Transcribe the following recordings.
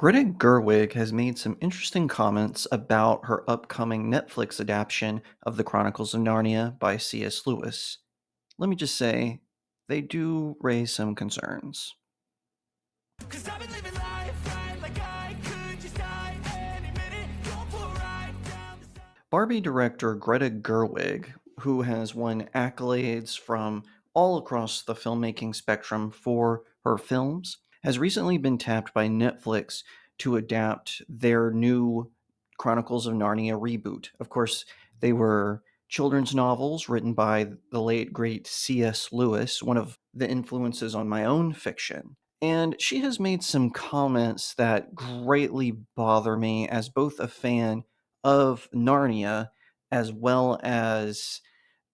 Greta Gerwig has made some interesting comments about her upcoming Netflix adaptation of the Chronicles of Narnia by C.S. Lewis. Let me just say, they do raise some concerns. Cause I've been living life right like I could just die any minute. Going for a ride down the side. Barbie director Greta Gerwig, who has won accolades from all across the filmmaking spectrum for her films, has recently been tapped by Netflix to adapt their new Chronicles of Narnia reboot. Of course, they were children's novels written by the late great C.S. Lewis, one of the influences on my own fiction. And she has made some comments that greatly bother me as both a fan of Narnia as well as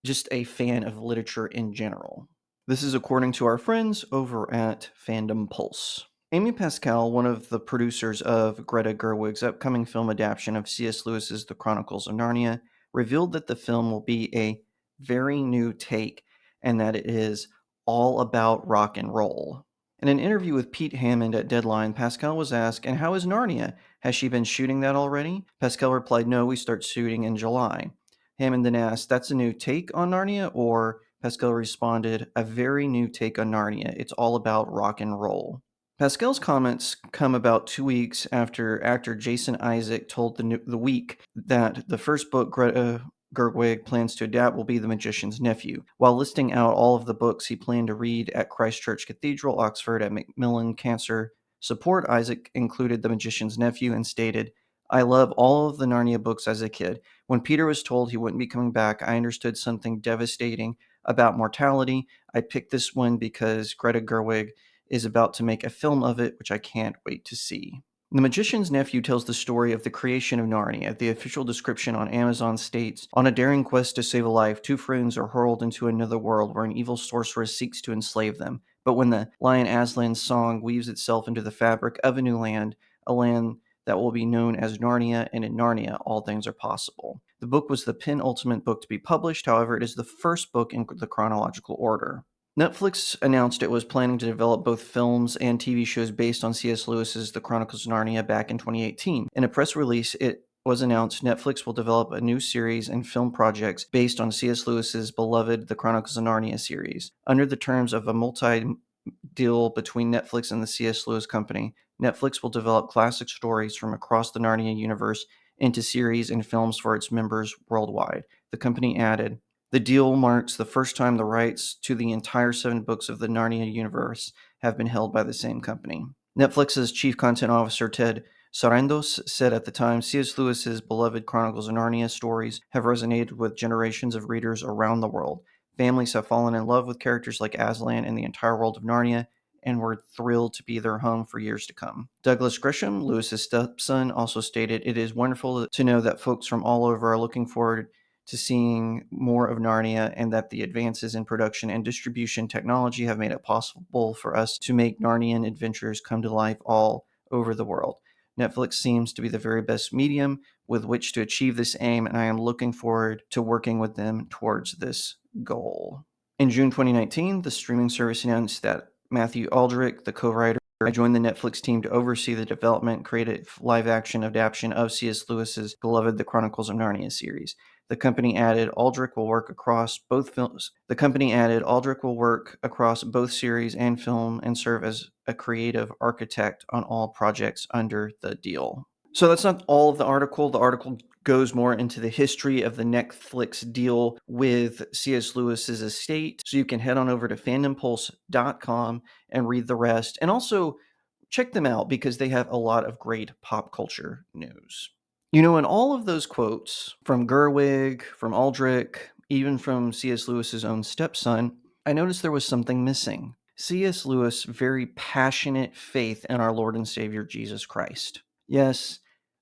just a fan of literature in general. This is according to our friends over at Fandom Pulse. Amy Pascal, one of the producers of Greta Gerwig's upcoming film adaptation of C.S. Lewis's The Chronicles of Narnia, revealed that the film will be a very new take and that it is all about rock and roll. In an interview with Pete Hammond at Deadline, Pascal was asked, "And how is Narnia? Has she been shooting that already?" Pascal replied, "No, we start shooting in July." Hammond then asked, "That's a new take on Narnia?" Or Pascal responded, "A very new take on Narnia. It's all about rock and roll." Pascal's comments come about 2 weeks after actor Jason Isaac told the Week that the first book Greta Gerwig plans to adapt will be The Magician's Nephew. While listing out all of the books he planned to read at Christ Church Cathedral, Oxford, at Macmillan Cancer Support, Isaac included The Magician's Nephew and stated, "I love all of the Narnia books as a kid. When Peter was told he wouldn't be coming back, I understood something devastating about mortality. I picked this one because Greta Gerwig is about to make a film of it, which I can't wait to see." The Magician's Nephew tells the story of the creation of Narnia. The official description on Amazon states, "On a daring quest to save a life, two friends are hurled into another world where an evil sorceress seeks to enslave them. But when the lion Aslan's song weaves itself into the fabric of a new land, a land that will be known as Narnia, and in Narnia, all things are possible." The book was the penultimate book to be published, however, it is the first book in the chronological order. Netflix announced it was planning to develop both films and TV shows based on C.S. Lewis's The Chronicles of Narnia back in 2018. In a press release, it was announced Netflix will develop a new series and film projects based on C.S. Lewis's beloved The Chronicles of Narnia series. Under the terms of a multi-deal between Netflix and the C.S. Lewis Company, Netflix will develop classic stories from across the Narnia universe into series and films for its members worldwide. The company added, "The deal marks the first time the rights to the entire 7 books of the Narnia universe have been held by the same company." Netflix's chief content officer, Ted Sarandos, said at the time, "C.S. Lewis's beloved Chronicles of Narnia stories have resonated with generations of readers around the world. Families have fallen in love with characters like Aslan and the entire world of Narnia, and we're thrilled to be their home for years to come." Douglas Grisham, Lewis's stepson, also stated, "It is wonderful to know that folks from all over are looking forward to seeing more of Narnia, and that the advances in production and distribution technology have made it possible for us to make Narnian adventures come to life all over the world. Netflix seems to be the very best medium with which to achieve this aim, and I am looking forward to working with them towards this goal." In June 2019, the streaming service announced that Matthew Aldrich, the co-writer, joined the Netflix team to oversee the development and creative live-action adaptation of C.S. Lewis's beloved The Chronicles of Narnia series. The company added Aldrich will work across both films. The company added Aldrich will work across both series and film and serve as a creative architect on all projects under the deal. So that's not all of the article. The article goes more into the history of the Netflix deal with C.S. Lewis's estate. So you can head on over to fandompulse.com and read the rest. And also check them out because they have a lot of great pop culture news. You know, in all of those quotes from Gerwig, from Aldrich, even from C.S. Lewis's own stepson, I noticed there was something missing. C.S. Lewis' very passionate faith in our Lord and Savior Jesus Christ. Yes,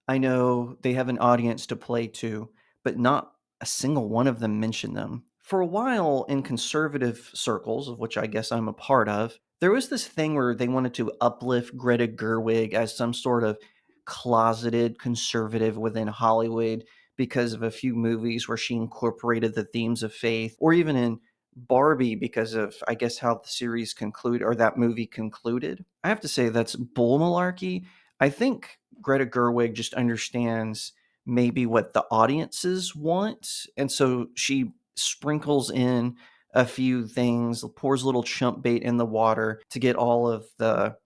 I know they have an audience to play to, but not a single one of them mentioned them. For a while, in conservative circles, of which I guess I'm a part of, there was this thing where they wanted to uplift Greta Gerwig as some sort of closeted conservative within Hollywood because of a few movies where she incorporated the themes of faith, or even in Barbie because of, I guess, how the series concluded or that movie concluded. I have to say that's bull malarkey. I think Greta Gerwig just understands maybe what the audiences want, and so she sprinkles in a few things, pours a little chump bait in the water to get all of the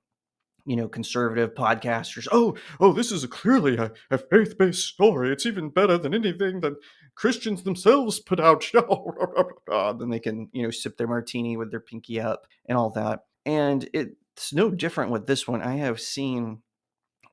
conservative podcasters. Oh, this is clearly a faith-based story. It's even better than anything that Christians themselves put out. Then they can, sip their martini with their pinky up and all that. And it's no different with this one. I have seen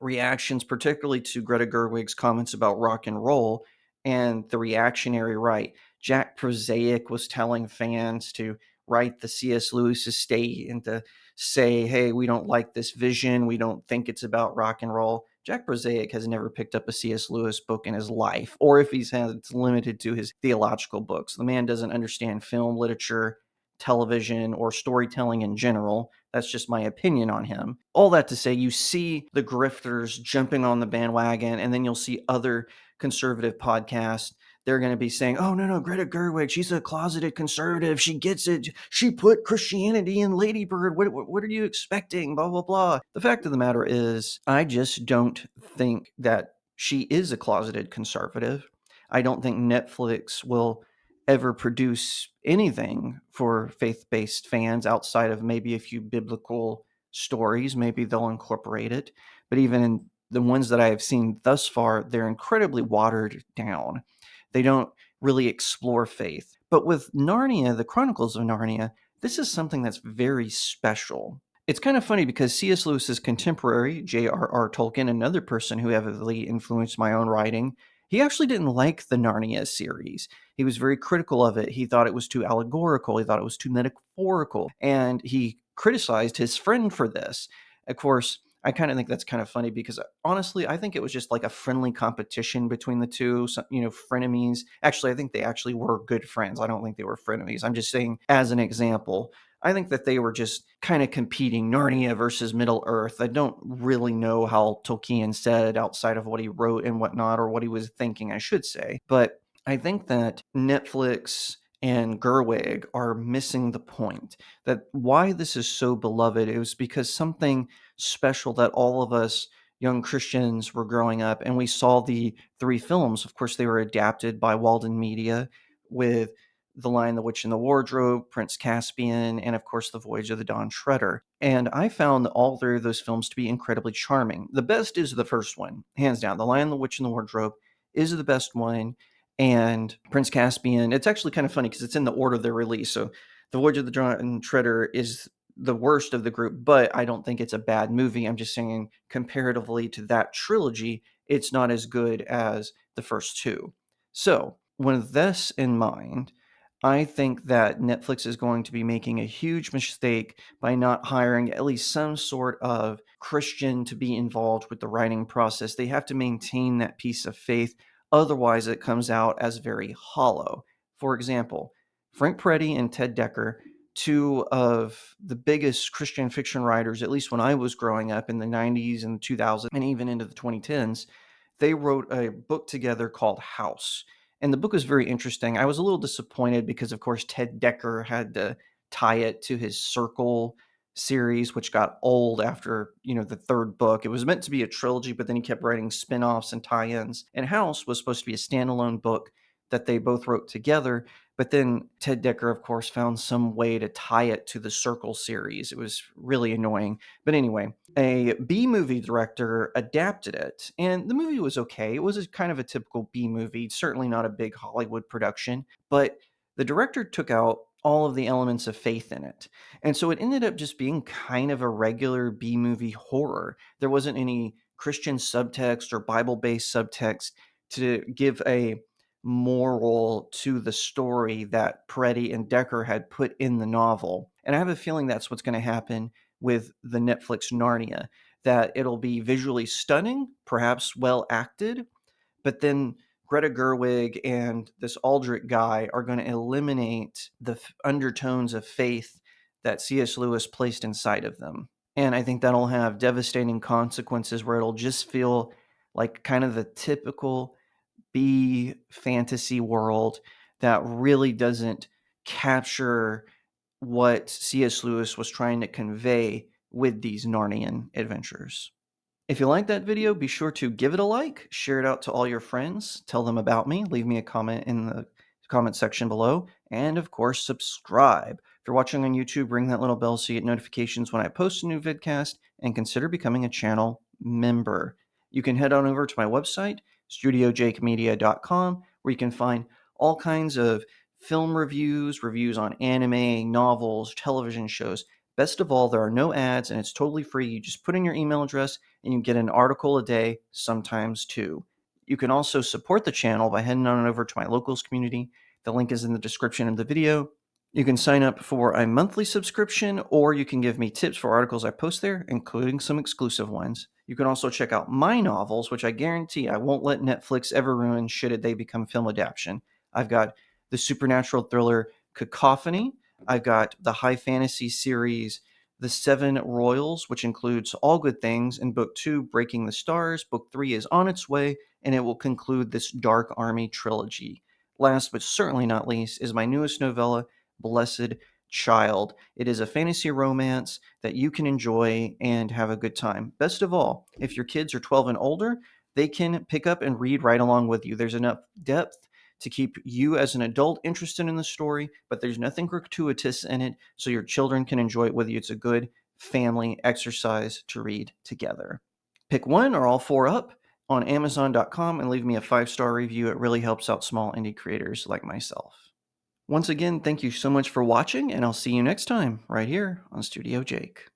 reactions, particularly to Greta Gerwig's comments about rock and roll and the reactionary right. Jack Prosaic was telling fans to write the C.S. Lewis estate and to say, hey, we don't like this vision. We don't think it's about rock and roll. Jack Prosaic has never picked up a C.S. Lewis book in his life, or if he's had, it's limited to his theological books. The man doesn't understand film, literature, television, or storytelling in general. That's just my opinion on him. All that to say, you see the grifters jumping on the bandwagon, and then you'll see other conservative podcasts. They're going to be saying, oh, no, Greta Gerwig, she's a closeted conservative. She gets it. She put Christianity in Lady Bird. What are you expecting? Blah, blah, blah. The fact of the matter is, I just don't think that she is a closeted conservative. I don't think Netflix will ever produce anything for faith-based fans outside of maybe a few biblical stories. Maybe they'll incorporate it. But even in the ones that I have seen thus far, they're incredibly watered down. They don't really explore faith. But with Narnia, the Chronicles of Narnia, this is something that's very special. It's kind of funny because C.S. Lewis's contemporary, J.R.R. Tolkien, another person who heavily influenced my own writing, he actually didn't like the Narnia series. He was very critical of it. He thought it was too allegorical. He thought it was too metaphorical. And he criticized his friend for this. Of course, I kind of think that's kind of funny because honestly, I think it was just like a friendly competition between the two, frenemies. Actually, I think they actually were good friends. I don't think they were frenemies. I'm just saying as an example. I think that they were just kind of competing, Narnia versus Middle Earth. I don't really know how Tolkien said outside of what he wrote and whatnot, or what he was thinking, I should say. But I think that Netflix and Gerwig are missing the point. That why this is so beloved, it was because something special that all of us young Christians were growing up, and we saw the three films. Of course, they were adapted by Walden Media with The Lion, the Witch, and the Wardrobe, Prince Caspian, and of course, The Voyage of the Dawn Treader. And I found all three of those films to be incredibly charming. The best is the first one, hands down. The Lion, the Witch, and the Wardrobe is the best one. And Prince Caspian, it's actually kind of funny because it's in the order of their release. So The Voyage of the Dawn Treader is the worst of the group, but I don't think it's a bad movie. I'm just saying, comparatively to that trilogy, it's not as good as the first two. So, with this in mind, I think that Netflix is going to be making a huge mistake by not hiring at least some sort of Christian to be involved with the writing process. They have to maintain that piece of faith. Otherwise, it comes out as very hollow. For example, Frank Peretti and Ted Decker, two of the biggest Christian fiction writers, at least when I was growing up in the 90s and 2000s and even into the 2010s, they wrote a book together called House. And the book was very interesting. I was a little disappointed because, of course, Ted Decker had to tie it to his Circle series, which got old after, the third book. It was meant to be a trilogy, but then he kept writing spin-offs and tie-ins. And House was supposed to be a standalone book that they both wrote together. But then Ted Decker, of course, found some way to tie it to the Circle series. It was really annoying. But anyway, a B movie director adapted it, and the movie was okay. It was kind of a typical B movie, certainly not a big Hollywood production, but the director took out all of the elements of faith in it. And so it ended up just being kind of a regular B movie horror. There wasn't any Christian subtext or Bible based subtext to give a moral to the story that Peretti and Decker had put in the novel. And I have a feeling that's what's going to happen with the Netflix Narnia, that it'll be visually stunning, perhaps well acted, but then Greta Gerwig and this Aldrich guy are going to eliminate the undertones of faith that C.S. Lewis placed inside of them. And I think that'll have devastating consequences where it'll just feel like kind of the typical B fantasy world that really doesn't capture what C.S. Lewis was trying to convey with these Narnian adventures. If you like that video, be sure to give it a like, share it out to all your friends, tell them about me, leave me a comment in the comment section below, and of course, subscribe. If you're watching on YouTube, ring that little bell so you get notifications when I post a new vidcast, and consider becoming a channel member. You can head on over to my website, StudioJakeMedia.com, where you can find all kinds of film reviews, reviews on anime, novels, television shows. Best of all, there are no ads and it's totally free. You just put in your email address and you get an article a day, sometimes two. You can also support the channel by heading on over to my locals community. The link is in the description of the video. You can sign up for a monthly subscription, or you can give me tips for articles I post there, including some exclusive ones. You can also check out my novels, which I guarantee I won't let Netflix ever ruin should they become film adaptation. I've got the supernatural thriller Cacophony. I've got the high fantasy series The Seven Royals, which includes All Good Things, and Book 2, Breaking the Stars. Book 3 is on its way, and it will conclude this Dark Army trilogy. Last but certainly not least is my newest novella, Blessed Child. It is a fantasy romance that you can enjoy and have a good time. Best of all, if your kids are 12 and older, they can pick up and read right along with you. There's enough depth to keep you as an adult interested in the story, but there's nothing gratuitous in it, so your children can enjoy it with you. It's a good family exercise to read together. Pick one or all four up on Amazon.com and leave me a 5-star review. It really helps out small indie creators like myself. Once again, thank you so much for watching, and I'll see you next time right here on Studio Jake.